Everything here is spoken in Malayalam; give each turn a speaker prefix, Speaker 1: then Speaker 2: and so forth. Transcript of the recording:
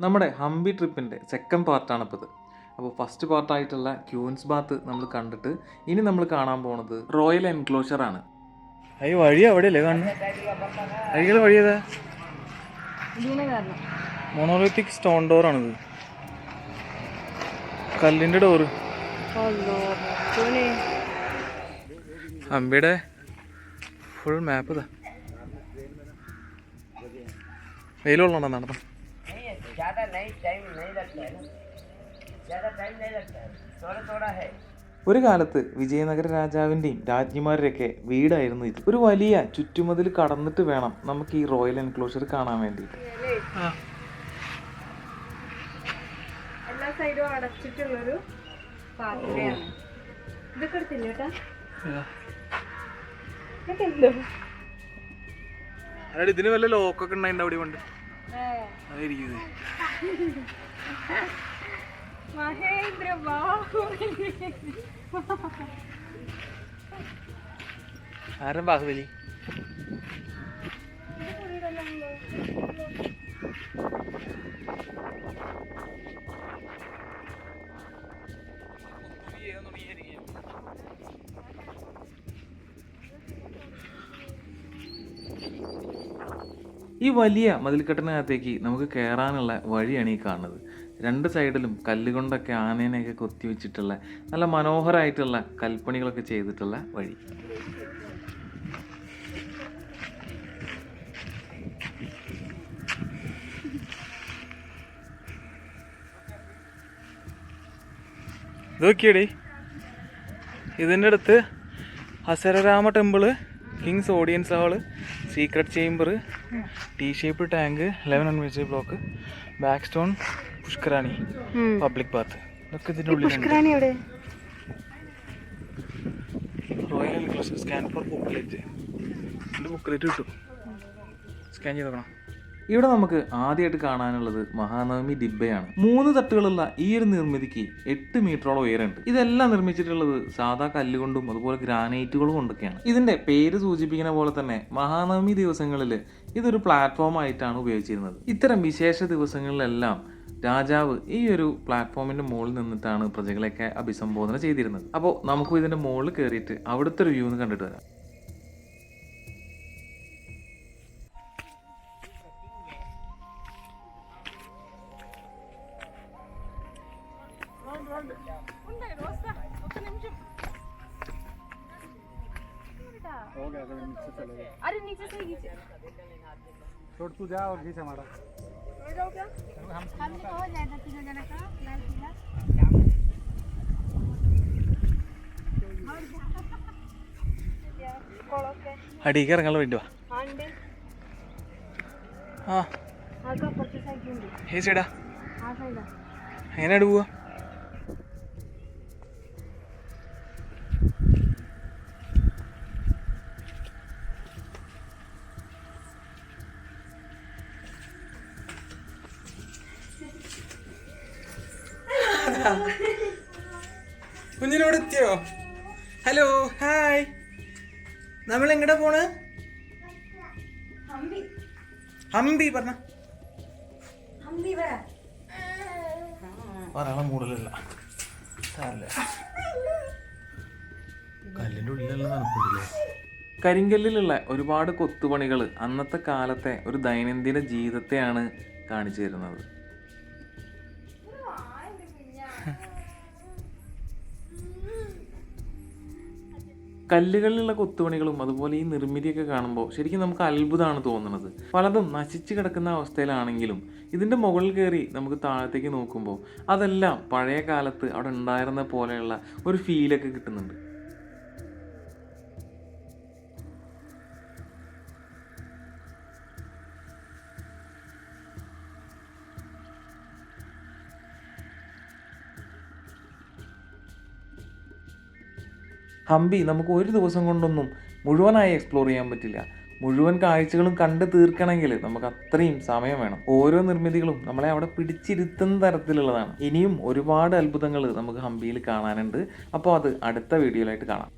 Speaker 1: നമ്മുടെ ഹംപി ട്രിപ്പിൻ്റെ സെക്കൻഡ് പാർട്ടാണിപ്പോൾ ഇത്. അപ്പോൾ ഫസ്റ്റ് പാർട്ടായിട്ടുള്ള ക്യൂൻസ് ബാത്ത് നമ്മൾ കണ്ടിട്ട് ഇനി നമ്മൾ കാണാൻ പോണത് റോയൽ എൻക്ലോഷർ ആണ്.
Speaker 2: അയ്യോ വഴി അവിടെയല്ലേ കാണുന്നത്? അഴികൾ വഴിയതാ മോണോലിത്തിക് സ്റ്റോൺ ഡോറാണിത്, കല്ലിൻ്റെ ഡോറ്. ഹംപിയുടെ ഫുൾ മാപ്പ് ഇതാ. വെയിലുള്ളതുകൊണ്ടാണ് നടന്നു.
Speaker 1: ഒരു കാലത്ത് വിജയനഗര രാജാവിൻ്റെയും രാജ്ഞിമാരുടെയൊക്കെ വീടായിരുന്നു ഇത്. ഒരു വലിയ ചുറ്റുമതിൽ കടന്നിട്ട് വേണം നമുക്ക് ഈ റോയൽ എൻക്ലോഷർ കാണാൻ വേണ്ടിയിട്ട്.
Speaker 3: എല്ലാ സൈഡും അടച്ചിട്ടുള്ളൊരു പാത്രയാണ്. ഇതൊക്കെ എടുത്തില്ല കേട്ടാ.
Speaker 2: ഇതിന് വല്ല ലോക്കൊക്കെ ഉണ്ടായിട്ടുണ്ട് അവിടെ കൊണ്ട്.
Speaker 3: മഹേന്ദ്ര
Speaker 2: ആരും ബാഹുബലി.
Speaker 1: ഈ വലിയ മതിൽക്കെട്ടിനകത്തേക്ക് നമുക്ക് കയറാനുള്ള വഴിയാണ് ഈ കാണുന്നത്. രണ്ട് സൈഡിലും കല്ലുകൊണ്ടൊക്കെ ആനേനെയൊക്കെ കൊത്തി വെച്ചിട്ടുള്ള നല്ല മനോഹരമായിട്ടുള്ള കൽപ്പണികളൊക്കെ ചെയ്തിട്ടുള്ള വഴി.
Speaker 2: നോക്കിയടേ, ഇതിൻ്റെ അടുത്ത് Hazararama temple, king's audience hall, secret chamber, T shape tank, 11 invisible block, back stone, Pushkarani, public bath, ഇതൊക്കെ ഇതിൻ്റെ ഉള്ളിലുണ്ട്. Royal enclosure scan for booklet. എൻ്റെ ബുക്ക്ലെറ്റ് കിട്ടും, സ്കാൻ ചെയ്ത് നോക്കണം.
Speaker 1: ഇവിടെ നമുക്ക് ആദ്യമായിട്ട് കാണാനുള്ളത് മഹാനവമി ദിബ്ബയാണ്. 3 തട്ടുകളുള്ള ഈ ഒരു നിർമ്മിതിക്ക് 8 മീറ്ററോളം ഉയരമുണ്ട്. ഇതെല്ലാം നിർമ്മിച്ചിട്ടുള്ളത് സാധാ കല്ലുകൊണ്ടും അതുപോലെ ഗ്രാനൈറ്റുകളും കൊണ്ടൊക്കെയാണ്. ഇതിന്റെ പേര് സൂചിപ്പിക്കുന്ന പോലെ തന്നെ മഹാനവമി ദിവസങ്ങളിൽ ഇതൊരു പ്ലാറ്റ്ഫോം ആയിട്ടാണ് ഉപയോഗിച്ചിരുന്നത്. ഇത്തരം വിശേഷ ദിവസങ്ങളിലെല്ലാം രാജാവ് ഈ ഒരു പ്ലാറ്റ്ഫോമിന്റെ മുകളിൽ നിന്നിട്ടാണ് പ്രജകളെയൊക്കെ അഭിസംബോധന ചെയ്തിരുന്നത്. അപ്പോൾ നമുക്കും ഇതിന്റെ മുകളിൽ കയറിയിട്ട് അവിടുത്തെ ഒരു വ്യൂ ഒന്ന് കണ്ടിട്ട് വരാം.
Speaker 3: अरे नीचे से खींचे,
Speaker 4: छोड़ तू जा और खींच हमारा।
Speaker 3: हो जाओ क्या? हम तो हो जाएगा 3 जने का लाल पीला।
Speaker 2: അടിക്ക് ഇറങ്ങാനുള്ള വേണ്ടി വാ.
Speaker 3: ആണ്ട്
Speaker 2: ആ
Speaker 3: ആക അപ്പുറത്തെ സൈഡിൽ ഉണ്ട്.
Speaker 2: ഏ ചേടാ,
Speaker 3: ആ സൈഡാ.
Speaker 2: എങ്ങനെയാ പോവാ? കുഞ്ഞിനോട് എത്തിയോ? Hello, hi. നമ്മൾ എങ്ങടാ പോണ്? ഹംപി പറഞ്ഞ
Speaker 1: ഒരാളെ മൂടലല്ല, കല്ലിൻ്റെ ഉള്ളിലുള്ള തണുപ്പുണ്ടല്ലേ. കരിങ്കല്ലിലുള്ള ഒരുപാട് കൊത്തുപണികൾ അന്നത്തെ കാലത്തെ ഒരു ദൈനംദിന ജീവിതത്തെയാണ് കാണിച്ചു തരുന്നത്. കല്ലുകളിലുള്ള കൊത്തുപണികളും അതുപോലെ ഈ നിർമ്മിതിയൊക്കെ കാണുമ്പോൾ ശരിക്കും നമുക്ക് അത്ഭുതമാണ് തോന്നുന്നത്. പലതും നശിച്ചു കിടക്കുന്ന അവസ്ഥയിലാണെങ്കിലും ഇതിൻ്റെ മുകളിൽ കയറി നമുക്ക് താഴത്തേക്ക് നോക്കുമ്പോൾ അതെല്ലാം പഴയ കാലത്ത് അവിടെ ഉണ്ടായിരുന്ന പോലെയുള്ള ഒരു ഫീലൊക്കെ കിട്ടുന്നുണ്ട്. ഹംപി നമുക്ക് ഒരു ദിവസം കൊണ്ടൊന്നും മുഴുവനായി എക്സ്പ്ലോർ ചെയ്യാൻ പറ്റില്ല. മുഴുവൻ കാഴ്ചകളും കണ്ട് തീർക്കണമെങ്കിൽ നമുക്ക് അത്രയും സമയം വേണം. ഓരോ നിർമ്മിതികളും നമ്മളെ അവിടെ പിടിച്ചിരുത്തുന്ന തരത്തിലുള്ളതാണ്. ഇനിയും ഒരുപാട് അത്ഭുതങ്ങൾ നമുക്ക് ഹംപിയിൽ കാണാനുണ്ട്. അപ്പോൾ അത് അടുത്ത വീഡിയോയിലായിട്ട് കാണാം.